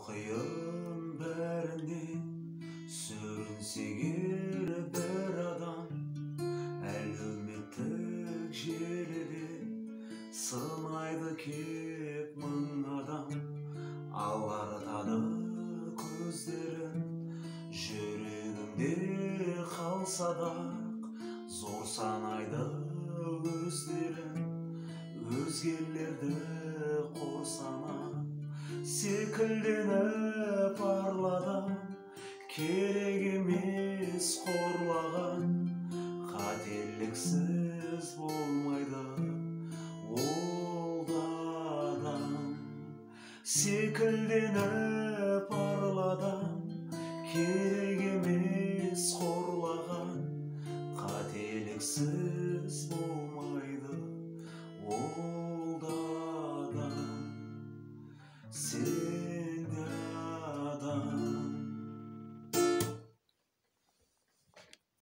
Қиын бәріне сүрінсе егер бір адам, әлеуметтік желіде сынайды кеп мың адам. Алартады көздерін, жүрегімде қалса да зор санайды өздерін. Өзгелерді қор санап секілденіп арладым, керек емес қорлаған. Қателіксіз болмайды ол да адам. Секілденіп арладым, керек емес қорлаған. Қателіксіз